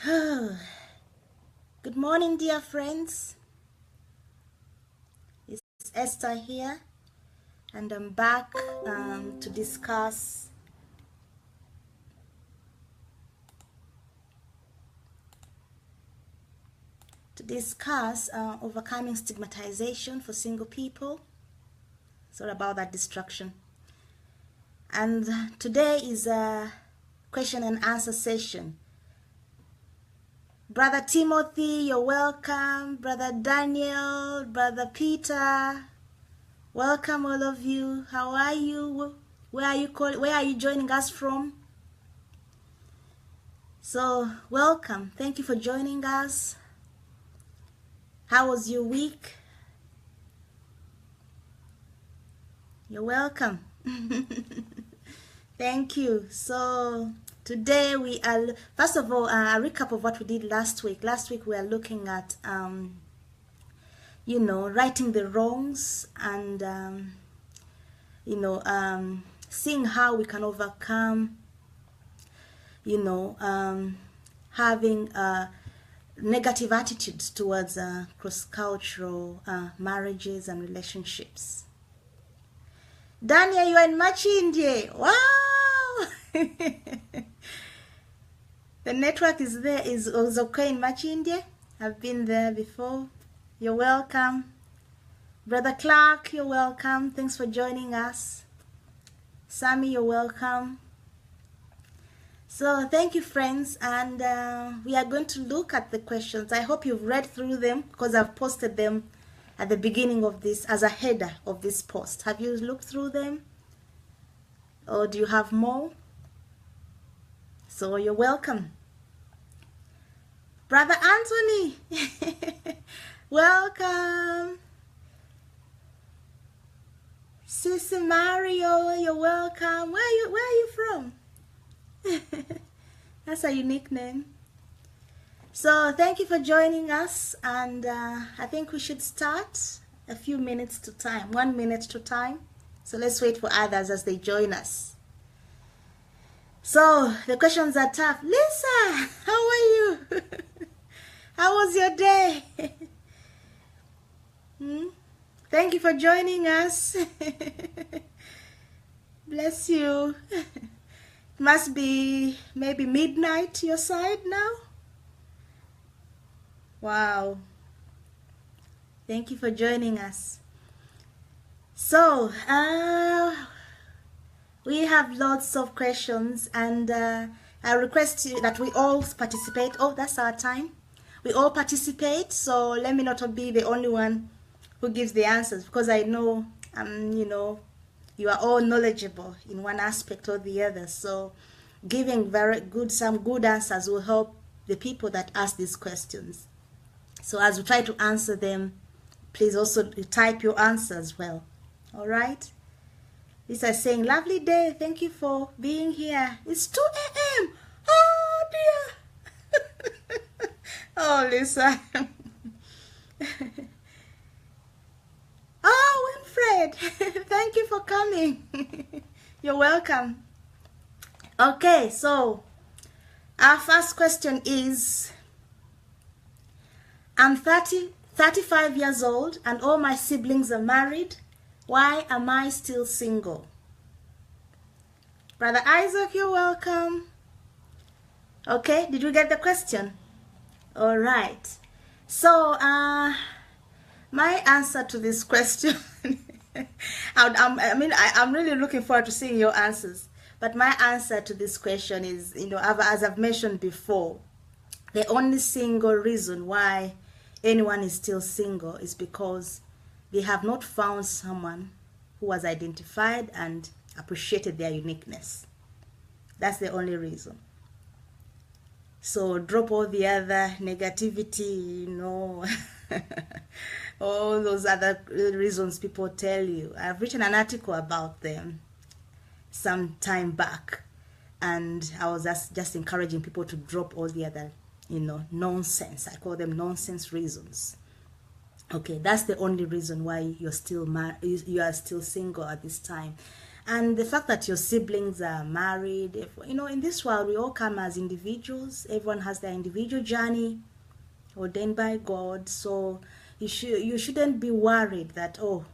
Good morning, dear friends. It's Esther here, and I'm back to discuss overcoming stigmatization for single people. Sorry about that distraction. And today is a question and answer session. Brother Timothy, you're welcome. Brother Daniel, Brother Peter, welcome all of you. How are you? Where are you joining us from? So, welcome. Thank you for joining us. How was your week? You're welcome. Thank you. So, today we are, first of all, a recap of what we did last week. Last week we are looking at, righting the wrongs and, seeing how we can overcome, having negative attitudes towards cross-cultural marriages and relationships. Dania, you are in Machindye. Wow! The network is there, is okay in Machindye. I've been there before. You're welcome. Brother Clark, you're welcome. Thanks for joining us. Sammy, you're welcome. So thank you, friends, and we are going to look at the questions. I hope you've read through them because I've posted them at the beginning of this as a header of this post. Have you looked through them, or do you have more? So you're welcome. Brother Anthony, welcome. Sissy Mario, you're welcome. Where are you from? That's a unique name. So thank you for joining us, and I think we should start a few minutes to time, 1 minute to time. So let's wait for others as they join us. So the questions are tough. Lisa, how are you? How was your day? Thank you for joining us. Bless you. Must be maybe midnight your side now. Wow. Thank you for joining us. So, we have lots of questions, and I request you that we all participate. Oh, that's our time. We all participate, so let me not be the only one who gives the answers, because I know, you are all knowledgeable in one aspect or the other. So giving some good answers will help the people that ask these questions. So as we try to answer them, please also type your answer as well. All right? Lisa is saying, lovely day. Thank you for being here. It's 2 a.m. Oh, dear. Oh, Lisa. Oh, Winfred. Thank you for coming. You're welcome. Okay, so our first question is, I'm 35 years old and all my siblings are married. Why am I still single? Brother Isaac, you're welcome. Okay, did you get the question? All right. So, my answer to this question, I'm really looking forward to seeing your answers. But my answer to this question is, as I've mentioned before, the only single reason why anyone is still single is because they have not found someone who has identified and appreciated their uniqueness. That's the only reason. So drop all the other negativity, all those other reasons people tell you. I've written an article about them some time back, and I was just encouraging people to drop all the other, nonsense. I call them nonsense reasons. Okay, that's the only reason why you are still single at this time. And the fact that your siblings are married, if, you know, in this world we all come as individuals. Everyone has their individual journey ordained by God. So you shouldn't be worried that, oh,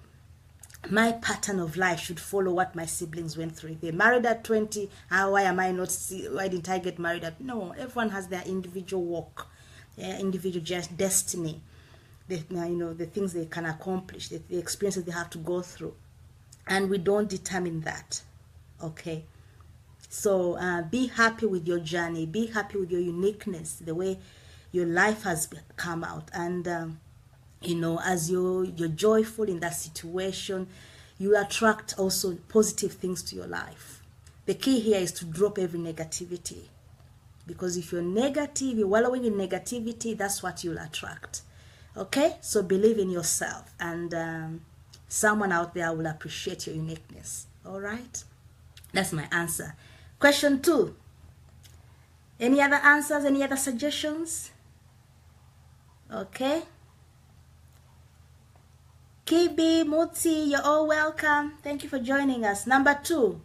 my pattern of life should follow what my siblings went through. If they married at 20, why am I not? Why didn't I get married at? No, everyone has their individual walk, individual destiny. The things they can accomplish, the experiences they have to go through, and we don't determine that. Okay, so be happy with your journey. Be happy with your uniqueness, the way your life has come out, and as you're joyful in that situation, you attract also positive things to your life. The key here is to drop every negativity, because if you're negative, you're wallowing in negativity, that's what you'll attract. Okay, so believe in yourself, and someone out there will appreciate your uniqueness. All right, that's my answer. Question 2. Any other answers? Any other suggestions? Okay. Kibi, Mutsi, you're all welcome. Thank you for joining us. Number 2.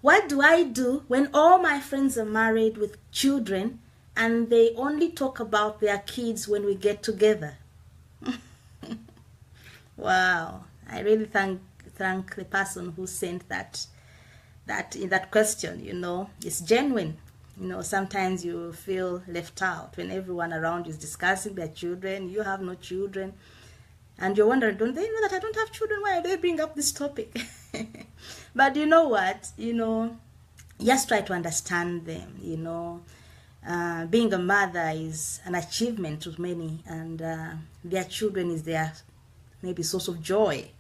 What do I do when all my friends are married with children and they only talk about their kids when we get together? Wow. I really thank the person who sent that question. It's genuine. Sometimes you feel left out when everyone around you is discussing their children. You have no children. And you're wondering, don't they know that I don't have children? Why do they bring up this topic? But you know what? Just try to understand them. Being a mother is an achievement to many, and their children is their maybe source of joy.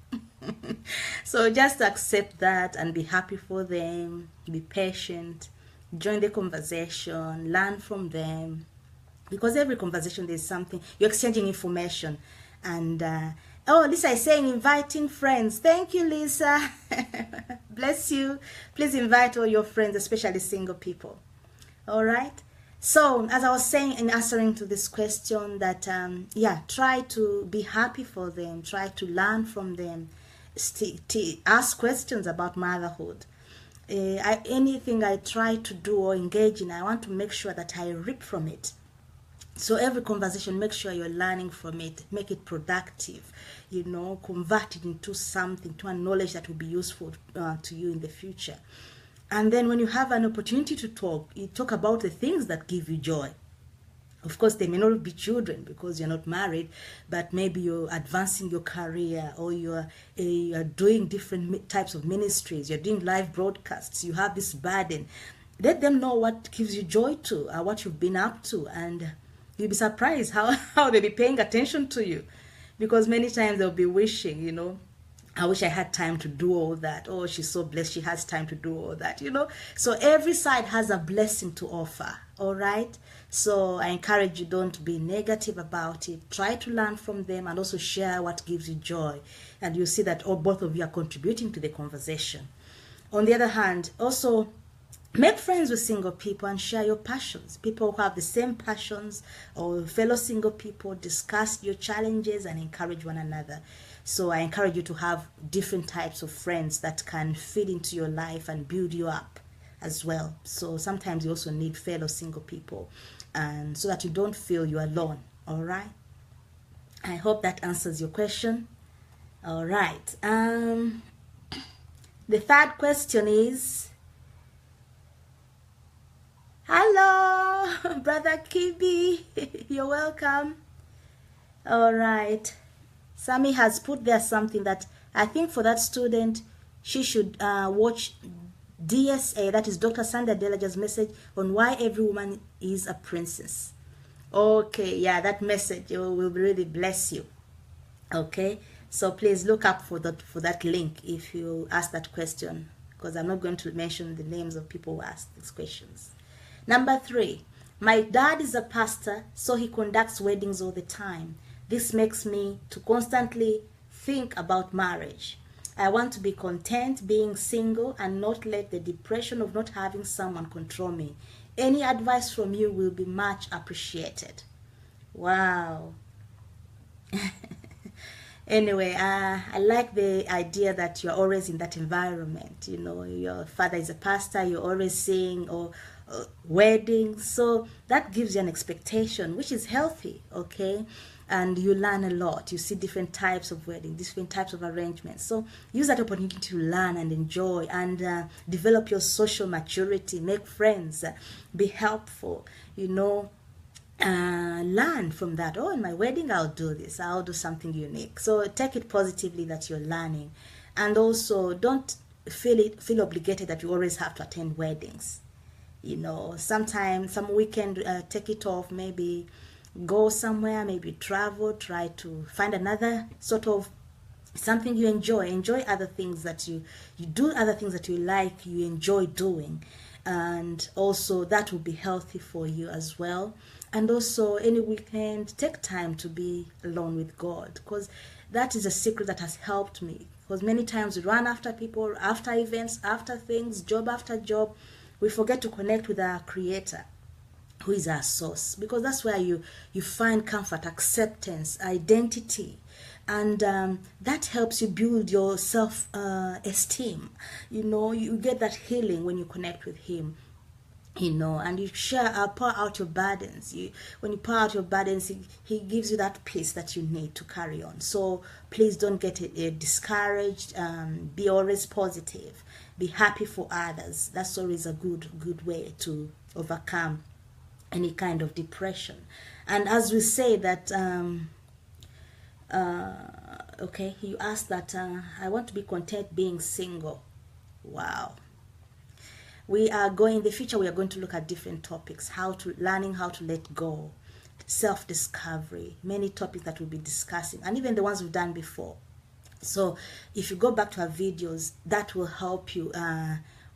So just accept that and be happy for them. Be patient. Join the conversation. Learn from them. Because every conversation there's something. You're exchanging information. And Lisa is saying inviting friends. Thank you, Lisa. Bless you. Please invite all your friends, especially single people. All right. So as I was saying in answering to this question, that try to be happy for them. Try to learn from them. Ask questions about motherhood. Anything I try to do or engage in, I want to make sure that I reap from it. So every conversation, make sure you're learning from it. Make it productive, convert it into something, to a knowledge that will be useful to you in the future. And then when you have an opportunity to talk, you talk about the things that give you joy. Of course, they may not be children because you're not married, but maybe you're advancing your career, or you're doing different types of ministries. You're doing live broadcasts. You have this burden. Let them know what gives you joy to, what you've been up to, and you'll be surprised how they'll be paying attention to you, because many times they'll be wishing, I wish I had time to do all that. Oh, she's so blessed she has time to do all that, So every side has a blessing to offer, all right? So I encourage you, don't be negative about it. Try to learn from them and also share what gives you joy. And you'll see that both of you are contributing to the conversation. On the other hand, also, make friends with single people and share your passions. People who have the same passions, or fellow single people, discuss your challenges and encourage one another. So I encourage you to have different types of friends that can fit into your life and build you up as well. So sometimes you also need fellow single people, and so that you don't feel you're alone. All right. I hope that answers your question. All right. The third question is, hello, Brother Kibi. You're welcome. All right. Sammy has put there something that I think for that student, she should watch DSA, that is Dr. Sandra Delager's message on why every woman is a princess. Okay, yeah, that message will really bless you. Okay, so please look up for that link if you ask that question, because I'm not going to mention the names of people who ask these questions. Number 3, my dad is a pastor, so he conducts weddings all the time. This makes me to constantly think about marriage. I want to be content being single and not let the depression of not having someone control me. Any advice from you will be much appreciated. Wow. Anyway, I like the idea that you're always in that environment. You know, your father is a pastor, you're always seeing or weddings, so that gives you an expectation, which is healthy, okay? And you learn a lot. You see different types of weddings, different types of arrangements. So use that opportunity to learn and enjoy and develop your social maturity, make friends, be helpful, you know. Learn from that. Oh, in my wedding I'll do this, I'll do something unique. So take it positively that you're learning, and also don't feel obligated that you always have to attend weddings. You know, sometimes some weekend, take it off, maybe go somewhere, maybe travel, try to find another sort of something you enjoy other things that you do, other things that you like, you enjoy doing, and also that will be healthy for you as well. And also any weekend, take time to be alone with God, because that is a secret that has helped me, because many times we run after people, after events, after things, job after job, we forget to connect with our Creator, who is our source, because that's where you find comfort, acceptance, identity, and that helps you build your self esteem. You know, you get that healing when you connect with Him, you know, and you share, pour out your burdens. When you pour out your burdens, he gives you that peace that you need to carry on. So please don't get discouraged. Be always positive, be happy for others. That's always a good way to overcome any kind of depression. And as we say that okay, you asked that I want to be content being single. Wow. We are going, in the future, we are going to look at different topics, learning how to let go, self-discovery, many topics that we'll be discussing, and even the ones we've done before. So if you go back to our videos, that will help you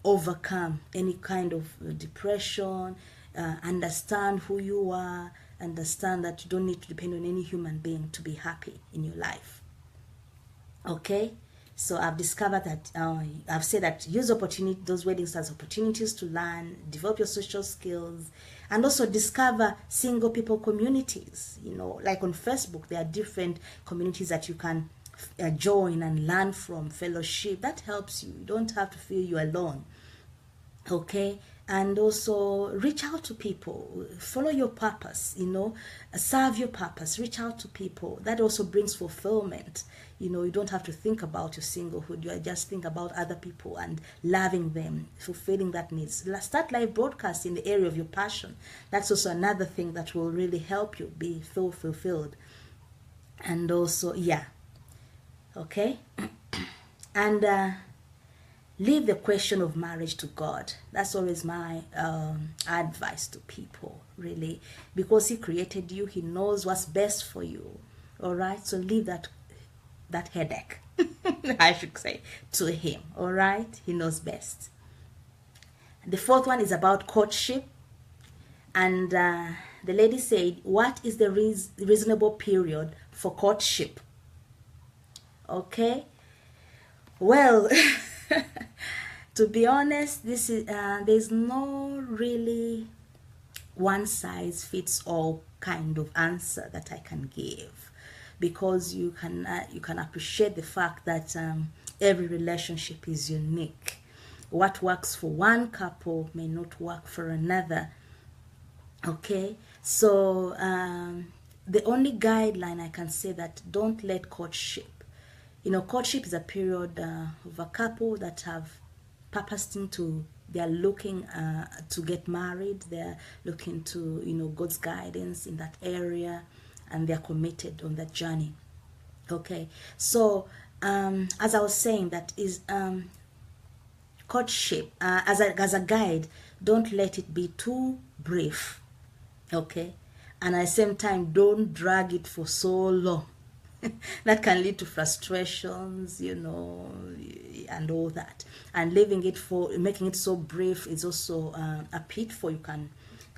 overcome any kind of depression, understand who you are, understand that you don't need to depend on any human being to be happy in your life. Okay? So I've discovered that, I've said that use those weddings as opportunities to learn, develop your social skills, and also discover single people communities. You know, like on Facebook, there are different communities that you can join and learn from, fellowship. That helps you. You don't have to feel you're alone. Okay? And also reach out to people, follow your purpose, you know, serve your purpose, reach out to people. That also brings fulfillment. You know, you don't have to think about your singlehood. You just think about other people and loving them, fulfilling that needs. Start live broadcast in the area of your passion. That's also another thing that will really help you be fulfilled. And also, yeah, okay, and leave the question of marriage to God. That's always my advice to people, really, because He created you. He knows what's best for you. All right, so leave that headache, I should say, to Him. All right, He knows best. The fourth one is about courtship, and the lady said, "What is the reasonable period for courtship?" Okay, well. To be honest, this is there's no really one size fits all kind of answer that I can give, because you can appreciate the fact that every relationship is unique. What works for one couple may not work for another. Okay, so the only guideline I can say that don't let courtship. You know, courtship is a period of a couple that have purposed into, they are looking to get married. They're looking to, you know, God's guidance in that area, and they're committed on that journey. Okay, so as I was saying, that is courtship as a guide. Don't let it be too brief. Okay, and at the same time, don't drag it for so long. That can lead to frustrations, you know, and all that. And making it so brief is also a pitfall.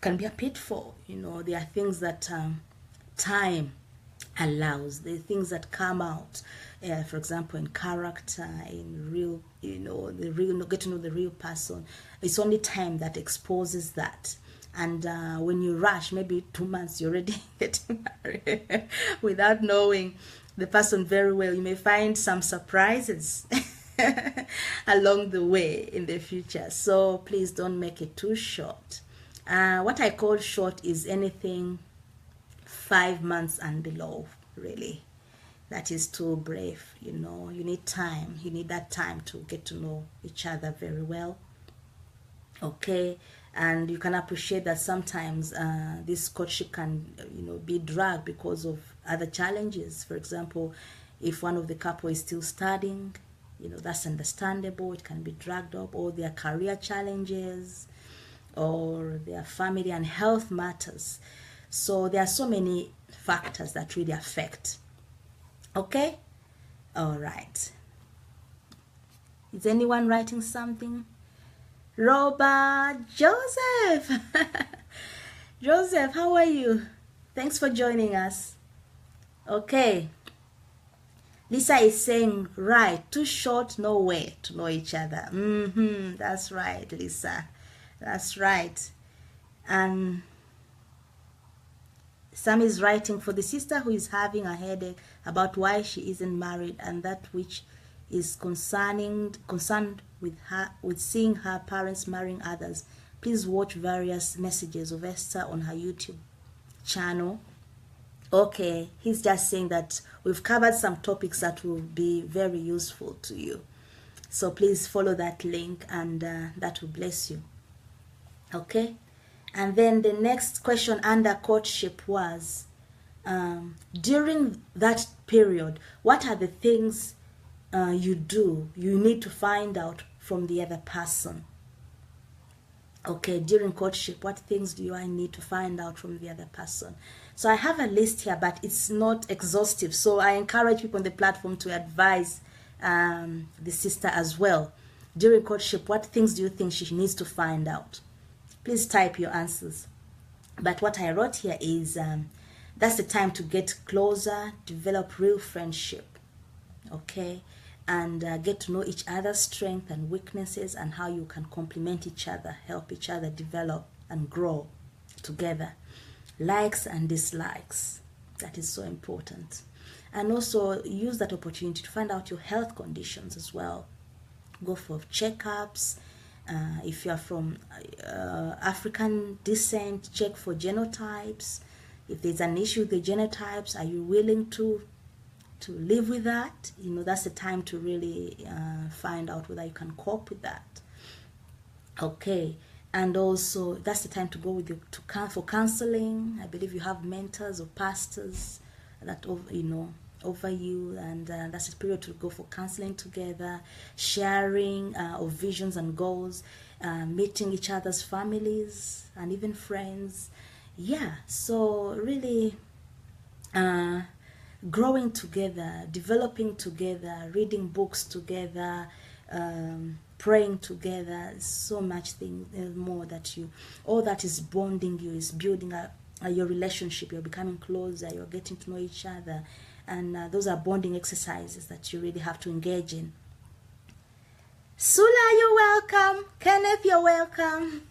Can be a pitfall. You know, there are things that time allows. There are things that come out, for example, in character, in real, you know, get to know the real person. It's only time that exposes that. And when you rush, maybe 2 months, you're already getting married without knowing the person very well. You may find some surprises along the way in the future. So please don't make it too short. What I call short is anything 5 months and below, really. That is too brief, you know. You need time. You need that time to get to know each other very well. Okay, and you can appreciate that sometimes this courtship can, you know, be dragged because of other challenges. For example, if one of the couple is still studying, you know, that's understandable. It can be dragged up, or their career challenges, or their family and health matters. So there are so many factors that really affect. Okay, all right. Is anyone writing something? Robert, Joseph. Joseph, how are you? Thanks for joining us. Okay. Lisa is saying, right, too short, no way to know each other. That's right, Lisa. That's right. And Sam is writing, for the sister who is having a headache about why she isn't married, and that which is concerned with seeing her parents marrying others, please watch various messages of Esther on her YouTube channel. Okay, he's just saying that we've covered some topics that will be very useful to you. So please follow that link, and that will bless you. Okay, and then the next question under courtship was, during that period, what are the things you need to find out from the other person? Okay, during courtship, what things do I need to find out from the other person? So I have a list here, but it's not exhaustive. So I encourage people on the platform to advise the sister as well. During courtship, what things do you think she needs to find out? Please type your answers. But what I wrote here is, that's the time to get closer, develop real friendship. Okay, and get to know each other's strengths and weaknesses, and how you can complement each other, help each other develop and grow together. Likes and dislikes, that is so important. And also use that opportunity to find out your health conditions as well. Go for checkups. If you are from African descent, check for genotypes. If there's an issue with the genotypes, are you willing to live with that? You know, that's the time to really find out whether you can cope with that. Okay, and also that's the time to go with you for counseling. I believe you have mentors or pastors that over you, and that's a period to go for counseling together, sharing of visions and goals, meeting each other's families and even friends. Yeah, so really growing together, developing together, reading books together, praying together. So much more that all that is bonding you, is building up your relationship. You're becoming closer, you're getting to know each other, and those are bonding exercises that you really have to engage in. Sula, you're welcome. Kenneth, you're welcome.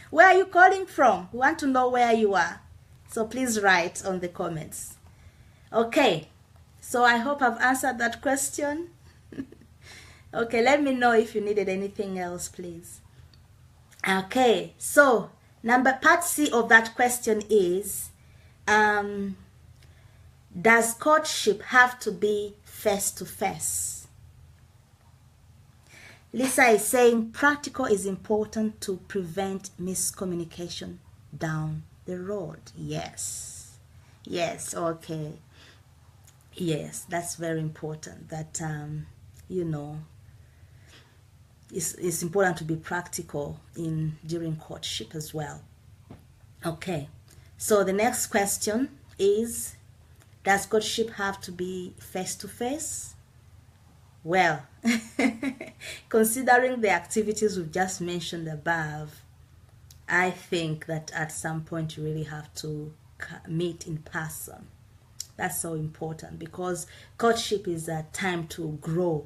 Where are you calling from? We want to know where you are, so please write on the comments. Okay, so I hope I've answered that question. Okay, let me know if you needed anything else, please. Okay, so part C of that question is, does courtship have to be face-to-face? Lisa is saying practical is important to prevent miscommunication down the road. Yes, okay. Yes, that's very important. That it's important to be practical during courtship as well. Okay, so the next question is, does courtship have to be face-to-face? Well, considering the activities we've just mentioned above, I think that at some point you really have to meet in person. That's so important, because courtship is a time to grow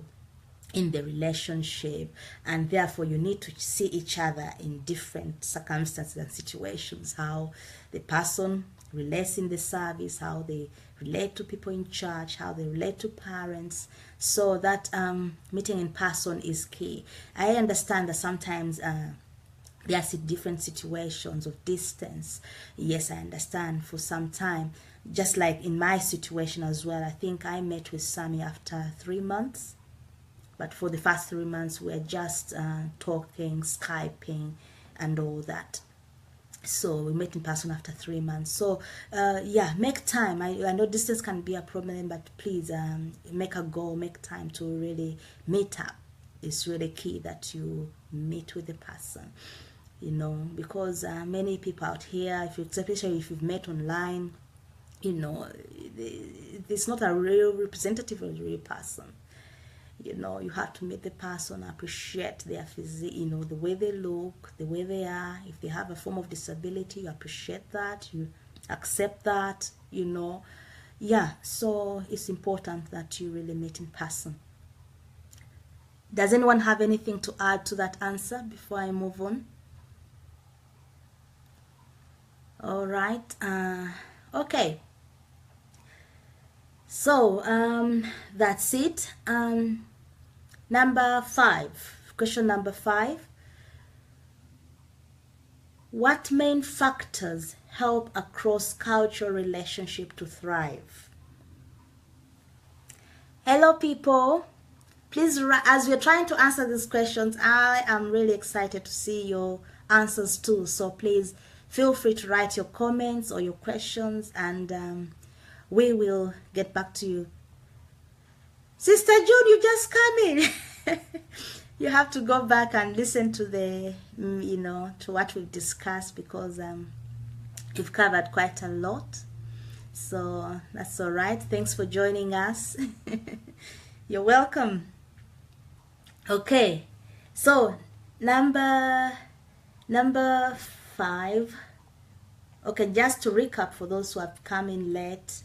in the relationship, and therefore you need to see each other in different circumstances and situations, how the person relates in the service, how the relate to people in church, how they relate to parents. So that meeting in person is key. I understand that sometimes there are different situations of distance. Yes, I understand for some time. Just like in my situation as well, I think I met with Sammy after 3 months. But for the first 3 months, we're just talking, Skyping, and all that. So we met in person after 3 months. So yeah, make time. I know distance can be a problem, but please make a goal, make time to really meet up. It's really key that you meet with the person, you know, because many people out here, especially if you've met online, you know, it's not a real representative of a real person. You know, you have to meet the person, appreciate their physique, you know, the way they look, the way they are. If they have a form of disability, you appreciate that, you accept that, you know. Yeah, so it's important that you really meet in person. Does anyone have anything to add to that answer before I move on? All right. Okay. So that's it. Number 5, question number 5. What main factors help a cross-cultural relationship to thrive? Hello people, please, as we're trying to answer these questions, I am really excited to see your answers too. So please feel free to write your comments or your questions, and we will get back to you. Sister Jude, you just come in. You have to go back and listen to the, you know, to what we've discussed, because we've covered quite a lot. So that's all right. Thanks for joining us. You're welcome. Okay, so number 5. Okay, just to recap for those who have come in late,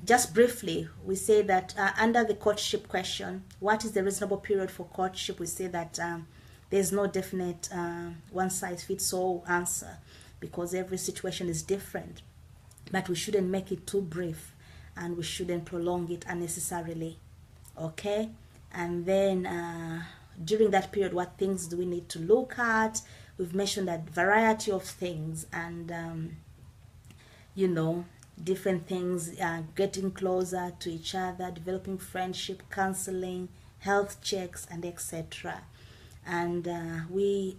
just briefly, we say that under the courtship question, what is the reasonable period for courtship? We say that there's no definite one-size-fits-all answer, because every situation is different. But we shouldn't make it too brief, and we shouldn't prolong it unnecessarily. Okay? And then during that period, what things do we need to look at? We've mentioned a variety of things, and you know, different things, getting closer to each other, developing friendship, counseling, health checks, and etc. And we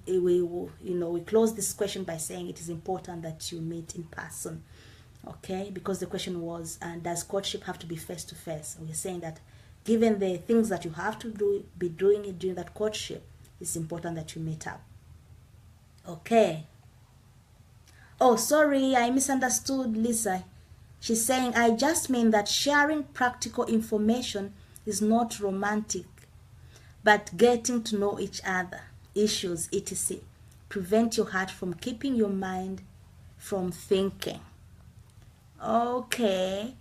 close this question by saying it is important that you meet in person. Okay, because the question was, does courtship have to be face to face? We're saying that given the things that you have to be doing it during that courtship, it's important that you meet up. Okay. Oh, sorry, I misunderstood Lisa. She's saying, I just mean that sharing practical information is not romantic, but getting to know each other, issues, etc. Prevent your heart from keeping your mind from thinking. Okay.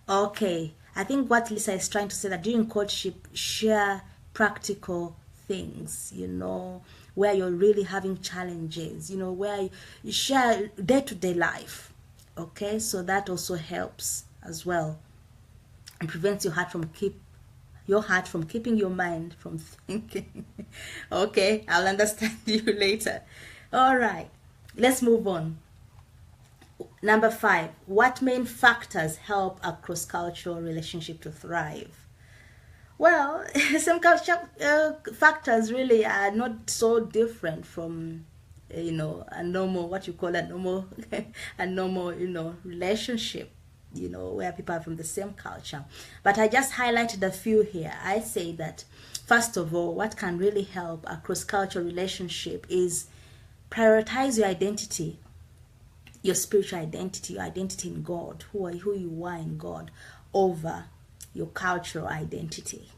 Okay. I think what Lisa is trying to say, that during courtship, share practical things, you know, where you're really having challenges, you know, where you share day-to-day life. Okay, so that also helps as well, and prevents your heart from keeping your mind from thinking. Okay, I'll understand you later. All right, let's move on. Number 5, what main factors help a cross-cultural relationship to thrive? Well, some culture factors really are not so different from, you know, a normal, what you call a normal, you know, relationship, you know, where people are from the same culture. But I just highlighted a few here. I say that, first of all, what can really help a cross-cultural relationship is prioritize your identity, your spiritual identity, your identity in God, who you are in God, over your cultural identity.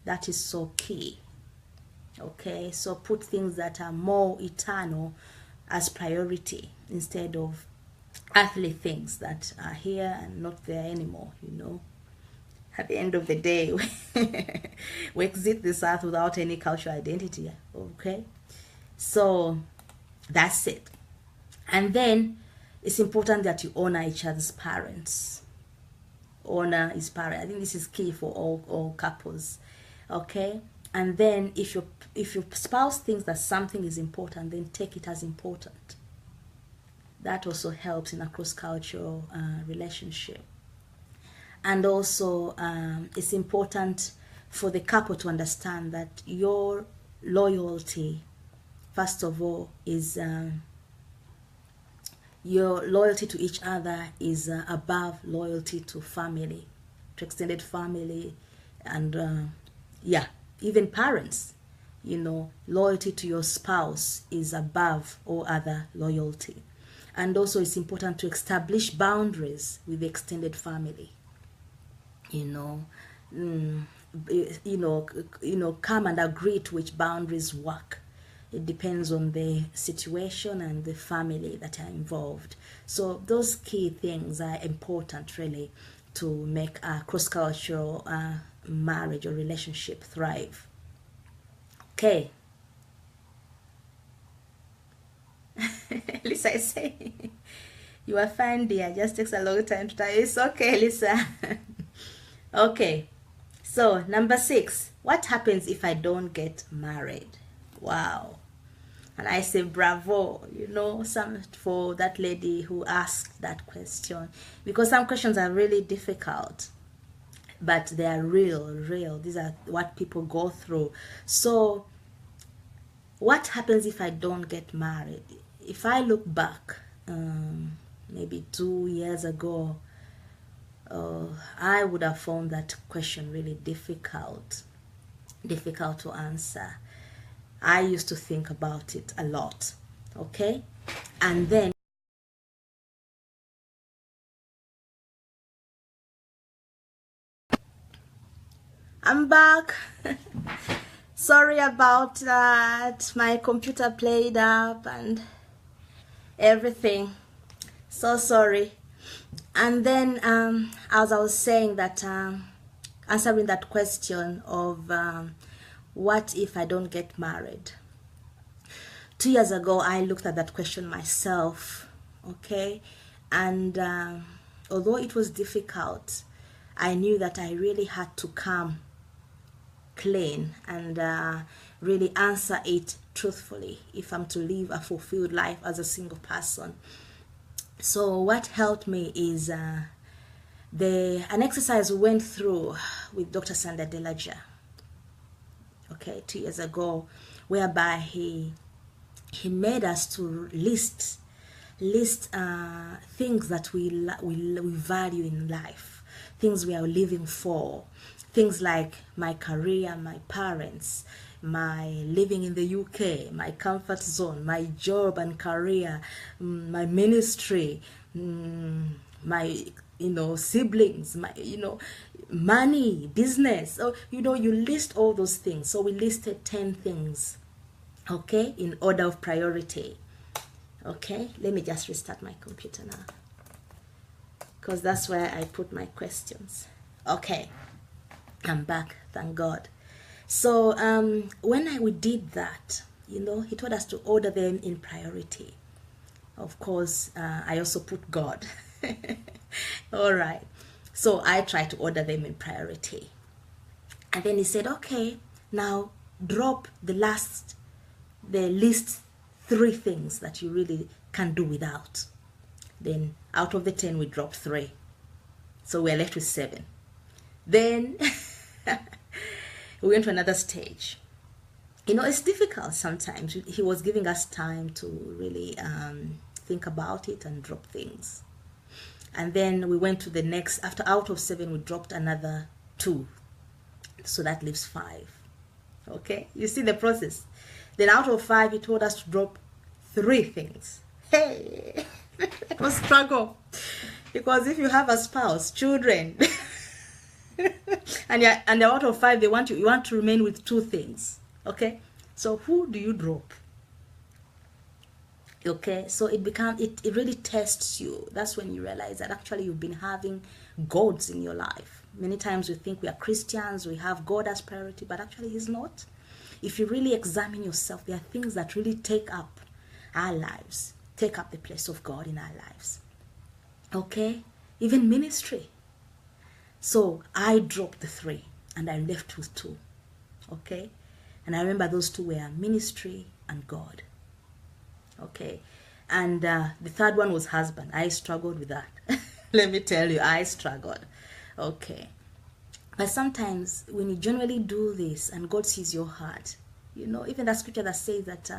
That is so key. Okay, so put things that are more eternal as priority instead of earthly things that are here and not there anymore, you know. At the end of the day, we exit this earth without any cultural identity. Okay, so that's it. And then it's important that you honor each other's parents. Honor his parents. I think this is key for all couples. Okay? And then if your spouse thinks that something is important, then take it as important. That also helps in a cross-cultural relationship. And also it's important for the couple to understand that your loyalty, first of all, is your loyalty to each other is above loyalty to family, to extended family, and yeah, even parents. You know, loyalty to your spouse is above all other loyalty. And also it's important to establish boundaries with the extended family. You know, come and agree to which boundaries work. It depends on the situation and the family that are involved. So those key things are important really to make a cross-cultural marriage or relationship thrive. Okay. Lisa is saying, you are fine, dear. Just takes a long time to tell you. It's okay, Lisa. Okay. So, number 6. What happens if I don't get married? Wow. And I say bravo, you know, for that lady who asked that question. Because some questions are really difficult. But they are real. These are what people go through. So, what happens if I don't get married? If I look back, maybe 2 years ago, I would have found that question really difficult to answer. I used to think about it a lot, okay? And then I'm back. Sorry about that. My computer played up and everything. So sorry. And then as I was saying that, answering that question of what if I don't get married? 2 years ago, I looked at that question myself, okay? And although it was difficult, I knew that I really had to come clean and really answer it truthfully if I'm to live a fulfilled life as a single person. So what helped me is an exercise we went through with Dr. Sandra Delaja, okay, 2 years ago, whereby he made us to list things that we value in life, things we are living for, things like my career, my parents, my living in the UK, my comfort zone, my job and career, my ministry, my siblings, my money, business. So you list all those things. So we listed 10 things, okay, in order of priority. Okay, let me just restart my computer now, because that's where I put my questions. Okay, I'm back, thank God. So when we did that, he told us to order them in priority. Of course, I also put God. All right. So I tried to order them in priority. And then he said, okay, now drop the list 3 things that you really can do without. Then out of the 10, we dropped 3. So we're left with 7. Then we went to another stage. It's difficult sometimes. He was giving us time to really think about it and drop things. And then we went to the next. Out of 7, we dropped another 2. So that leaves 5. Okay? You see the process. Then out of 5, he told us to drop 3 things. Hey! It was a struggle. Because if you have a spouse, children, and out of 5, you want to remain with 2 things. Okay? So who do you drop? Okay, so it really tests you. That's when you realize that actually you've been having gods in your life. Many times we think we are Christians, we have God as priority, but actually he's not. If you really examine yourself, there are things that really take up our lives. take up the place of God in our lives. Okay, even ministry. So I dropped the 3 and I left with 2. Okay, and I remember those 2 were ministry and God. Okay, and the 3rd one was husband. I struggled with that. Let me tell you, I struggled. Okay, but sometimes when you generally do this and God sees your heart, you know, even that scripture that says that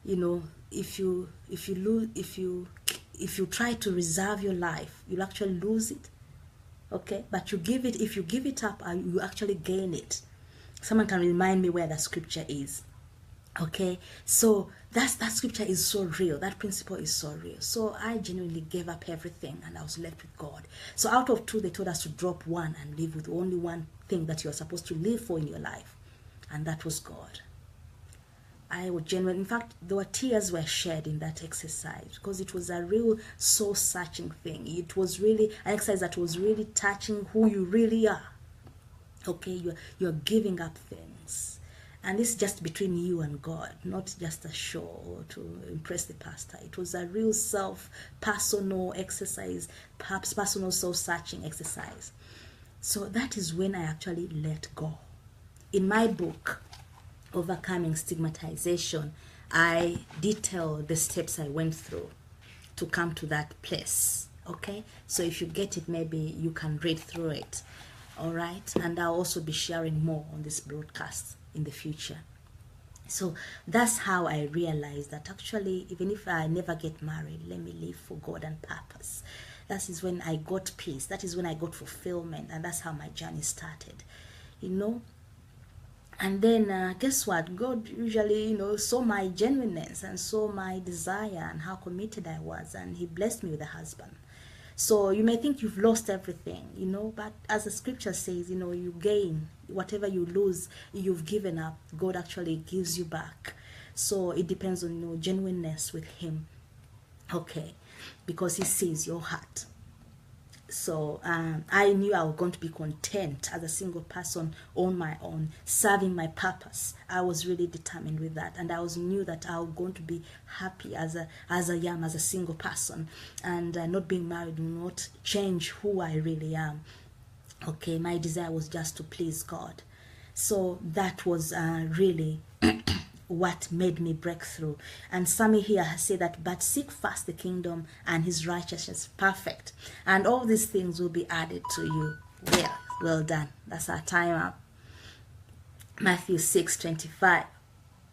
you know, if you try to reserve your life, you'll actually lose it. Okay, but if you give it up, you actually gain it. Someone can remind me where that scripture is. Okay, so that scripture is so real. That principle is so real. So I genuinely gave up everything and I was left with God. So out of 2, they told us to drop 1 and live with only one thing that you're supposed to live for in your life, and that was God. I would genuinely, in fact, there were tears were shed in that exercise because it was a real soul-searching thing. It was really an exercise that was really touching who you really are. Okay, you're giving up things, and this is just between you and God, not just a show or to impress the pastor. It was a real personal exercise, perhaps personal soul-searching exercise. So that is when I actually let go. In my book, Overcoming Stigmatization, I detail the steps I went through to come to that place. Okay, so if you get it, maybe you can read through it. All right, and I'll also be sharing more on this broadcast in the future. So that's how I realized that actually, even if I never get married, let me live for God and purpose. That is when I got peace. That is when I got fulfillment, and that's how my journey started. You know. And then guess what? God usually, you know, saw my genuineness and saw my desire and how committed I was, and He blessed me with a husband. So you may think you've lost everything, you know, but as the scripture says, you know, you gain whatever you lose, you've given up. God actually gives you back. So it depends on your genuineness with Him. Okay, because He sees your heart. So I knew I was going to be content as a single person on my own, serving my purpose. I was really determined with that, and I knew that I was going to be happy as I am as a single person, and not being married will not change who I really am. Okay, my desire was just to please God. So that was really what made me break through. And Sammy here has said that, but seek first the kingdom and His righteousness, perfect, and all these things will be added to you. Well done. That's our time up. Matthew 6:25.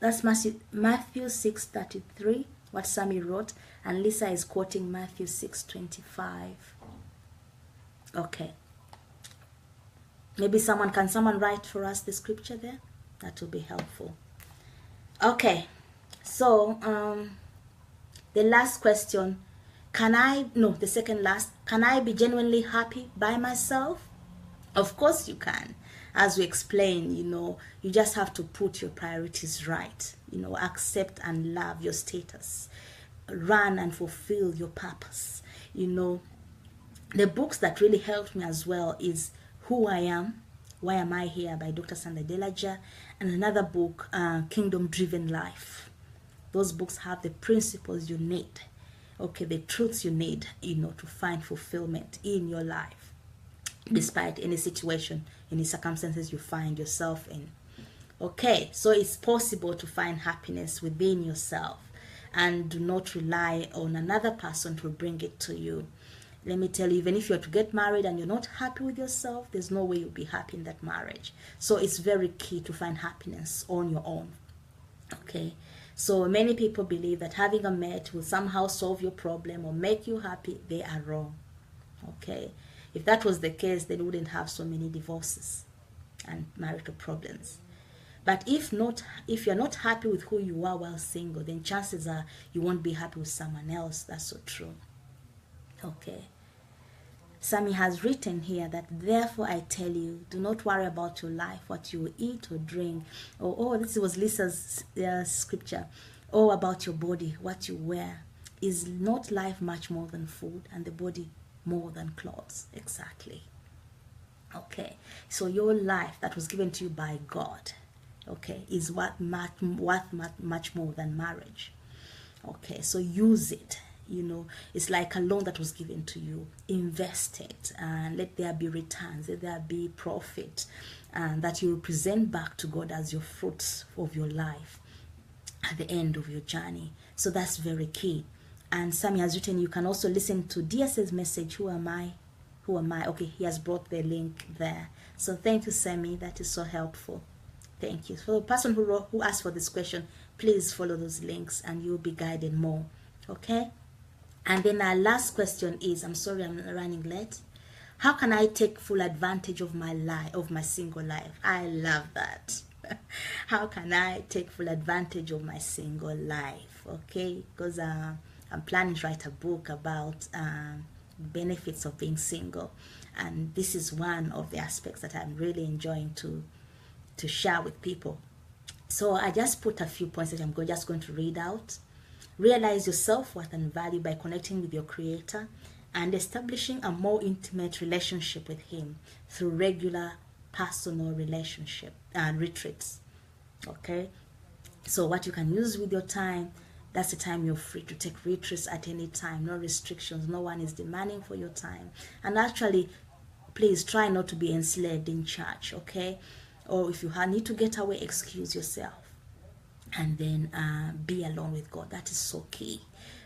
That's Matthew 6:33, what Sammy wrote, and Lisa is quoting Matthew 6:25. Okay, maybe can someone write for us the scripture there? That will be helpful. Okay, so the last question, the second last, can I be genuinely happy by myself? Of course you can. As we explained, you know, you just have to put your priorities right, you know, accept and love your status, run and fulfill your purpose. You know, the books that really helped me as well is Who I Am, Why Am I Here by Dr. Sandra Delaja, and another book, Kingdom Driven Life. Those books have the principles you need, okay, the truths you need, you know, to find fulfillment in your life, despite any situation, any circumstances you find yourself in. Okay, so it's possible to find happiness within yourself, and do not rely on another person to bring it to you. Let me tell you, even if you're to get married and you're not happy with yourself, there's no way you'll be happy in that marriage. So it's very key to find happiness on your own. Okay, so many people believe that having a mate will somehow solve your problem or make you happy. They are wrong. Okay, if that was the case, then we wouldn't have so many divorces and marital problems. But if you're not happy with who you are while single, then chances are you won't be happy with someone else. That's so true. Okay. Sammy has written here that, therefore I tell you, do not worry about your life, what you will eat or drink. This was Lisa's scripture. Or about your body, what you wear. Is not life much more than food, and the body more than clothes? Exactly. Okay. So your life that was given to you by God, okay, is worth much more than marriage. Okay, so use it. You know, it's like a loan that was given to you. Invest it and let there be returns, let there be profit, and that you will present back to God as your fruits of your life at the end of your journey. So that's very key. And Sammy has written, you can also listen to DS's message, Who Am I? Who am I? Okay, he has brought the link there. So thank you, Sammy. That is so helpful. Thank you. For the person who asked for this question, please follow those links and you'll be guided more. Okay? And then our last question is, I'm sorry I'm running late. How can I take full advantage of my life, of my single life? I love that. How can I take full advantage of my single life? Okay? Because I'm planning to write a book about benefits of being single. And this is one of the aspects that I'm really enjoying to share with people. So I just put a few points that I'm just going to read out. Realize your self-worth and value by connecting with your Creator and establishing a more intimate relationship with Him through regular personal relationship and retreats. Okay? So what you can use with your time, that's the time you're free to take retreats at any time. No restrictions. No one is demanding for your time. And actually, please try not to be enslaved in church, okay? Or if you need to get away, excuse yourself. And then be alone with God. That is so key,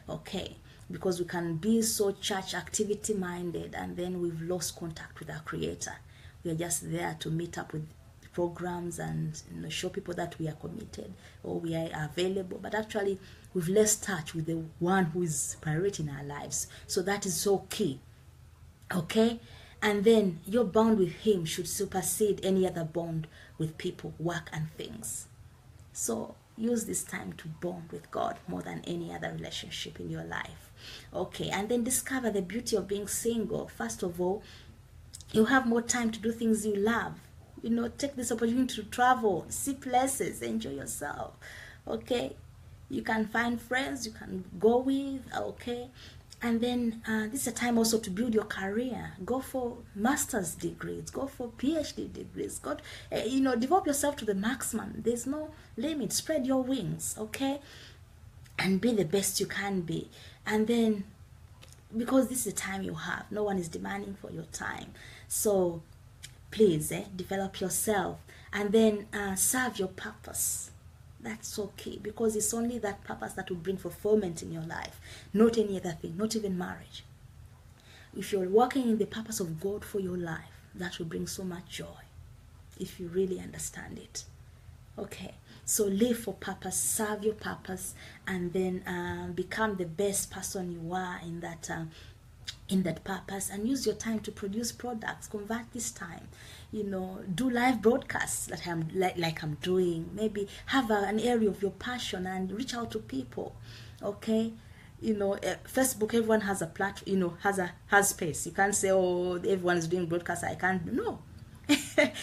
okay? Because we can be so church activity minded and then we've lost contact with our Creator. We are just there to meet up with programs and show people that we are committed or we are available, but actually we've lost touch with the one who is priority in our lives. So that is so key, okay? And then your bond with Him should supersede any other bond with people, work, and things. So use this time to bond with God more than any other relationship in your life. Okay, and then discover the beauty of being single. First of all, you have more time to do things you love. You know, take this opportunity to travel, see places, enjoy yourself. Okay, you can find friends you can go with. Okay, and then this is a time also to build your career. Go for master's degrees, go for PhD degrees. Go, develop yourself to the maximum. There's no limit. Spread your wings, okay, and be the best you can be. And then, because this is the time you have, no one is demanding for your time. So please develop yourself and then serve your purpose. That's so key, because it's only that purpose that will bring fulfillment in your life, not any other thing, not even marriage. If you're working in the purpose of God for your life, that will bring so much joy if you really understand it. Okay, so live for purpose, serve your purpose, and then become the best person you are in that purpose, and use your time to produce products. Convert this time, do live broadcasts that I'm like I'm doing. Maybe have an area of your passion and reach out to people. Okay, Facebook, everyone has a platform, has space. You can't say, oh, everyone is doing broadcasts, I can't. No.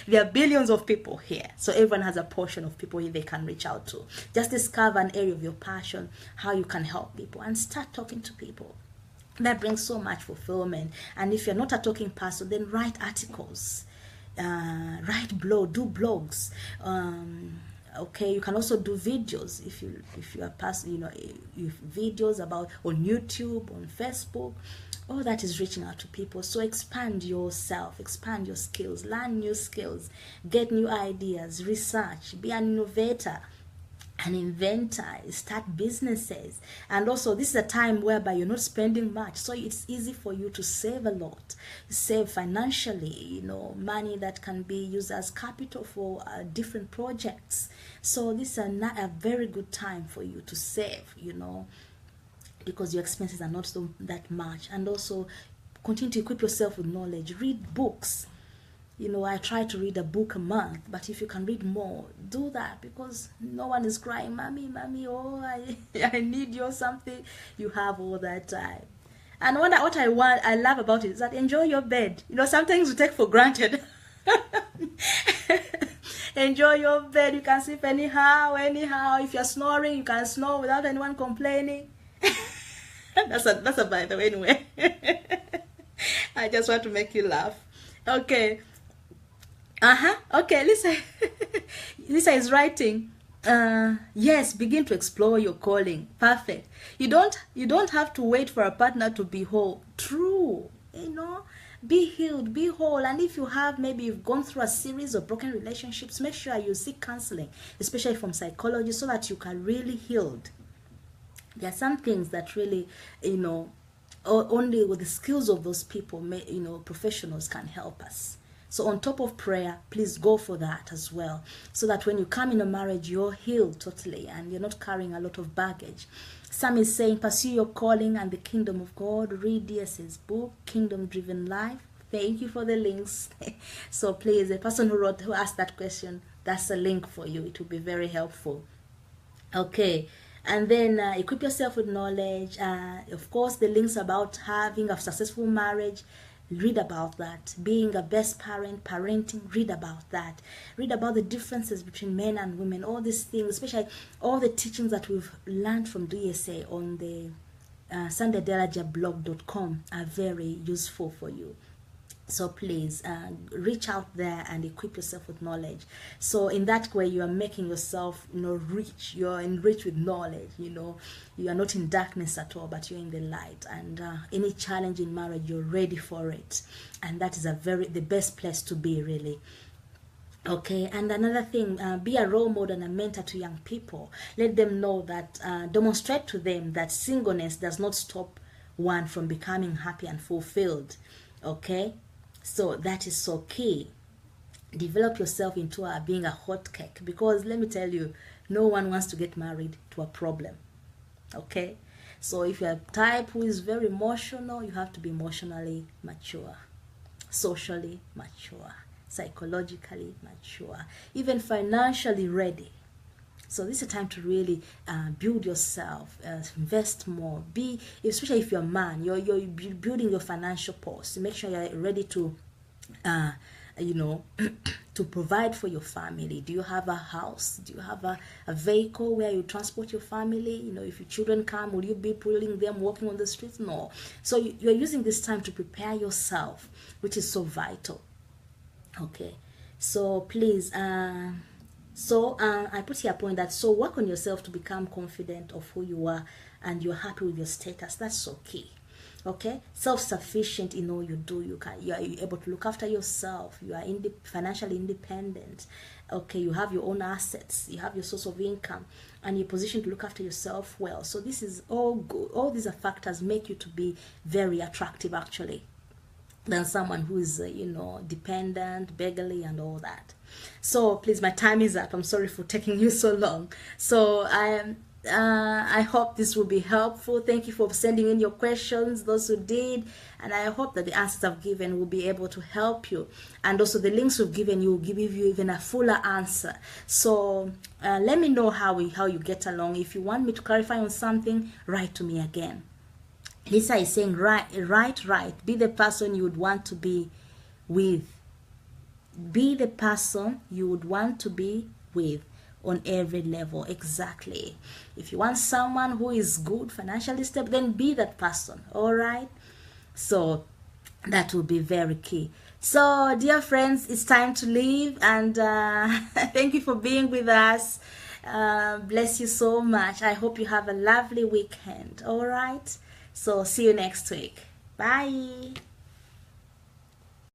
There are billions of people here, so everyone has a portion of people they can reach out to. Just discover an area of your passion, how you can help people, and start talking to people. That brings so much fulfillment. And if you're not a talking person, then write articles, do blogs. Okay, you can also do videos if you are person, videos about on YouTube, on Facebook. All that is reaching out to people. So expand yourself, expand your skills, learn new skills, get new ideas, research, be an innovator, an inventor, start businesses. And also, this is a time whereby you're not spending much, so it's easy for you to save a lot, save financially, money that can be used as capital for different projects. So this is a very good time for you to save, because your expenses are not so that much. And also continue to equip yourself with knowledge. Read books. I try to read a book a month, but if you can read more, do that, because no one is crying, mommy, oh, I need you or something. You have all that time. And what I love about it is that enjoy your bed. Sometimes we take for granted. Enjoy your bed. You can sleep anyhow. If you're snoring, you can snore without anyone complaining. That's a by the way, anyway. I just want to make you laugh. Okay. Okay, Lisa is writing. Yes, begin to explore your calling. Perfect. You don't have to wait for a partner to be whole. True. Be healed, be whole. And if you have, maybe you've gone through a series of broken relationships, make sure you seek counseling, especially from psychology, so that you can really healed. There are some things that really, only with the skills of those people, professionals can help us. So on top of prayer, please go for that as well, so that when you come in a marriage, you're healed totally and you're not carrying a lot of baggage. Sam is saying, pursue your calling and the kingdom of God. Read DS's book, Kingdom Driven Life. Thank you for the links. So please, the person who asked that question, that's a link for you. It will be very helpful. Okay. And then equip yourself with knowledge. Of course, the links about having a successful marriage, read about that. Being a best parent, parenting, read about that. Read about the differences between men and women, all these things, especially all the teachings that we've learned from DSA on the sundaydelajablog.com are very useful for you. So please reach out there and equip yourself with knowledge. So in that way, you are making yourself, rich. You are enriched with knowledge. You are not in darkness at all, but you're in the light. And any challenge in marriage, you're ready for it. And that is the best place to be, really. Okay, and another thing, be a role model and a mentor to young people. Let them know that, demonstrate to them that singleness does not stop one from becoming happy and fulfilled. Okay. So that is so key. Develop yourself into being a hot cake, because let me tell you, no one wants to get married to a problem. Okay? So if you're a type who is very emotional, you have to be emotionally mature, socially mature, psychologically mature, even financially ready. So this is a time to really build yourself, invest more. Especially if you're a man, you're building your financial pulse. Make sure you're ready to, to provide for your family. Do you have a house? Do you have a vehicle where you transport your family? If your children come, will you be pulling them, walking on the streets? No. So you're using this time to prepare yourself, which is so vital. Okay. So please, I put here a point that, so work on yourself to become confident of who you are and you're happy with your status. That's so key. Okay, self-sufficient in all you do. You are able to look after yourself. You are financially independent. Okay, you have your own assets. You have your source of income, and you're positioned to look after yourself well. So this is all good. All these are factors make you to be very attractive, actually, than someone who is, dependent, beggarly, and all that. So please, my time is up. I'm sorry for taking you so long. So I hope this will be helpful. Thank you for sending in your questions, those who did, and I hope that the answers I've given will be able to help you. And also the links we've given you will give you even a fuller answer. So let me know how you get along. If you want me to clarify on something, write to me again. Lisa is saying, right. Be the person you would want to be with. Be the person you would want to be with on every level. Exactly. If you want someone who is good, financially stable, then be that person. All right. So that will be very key. So, dear friends, it's time to leave, and thank you for being with us. Bless you so much. I hope you have a lovely weekend. All right. So see you next week. Bye.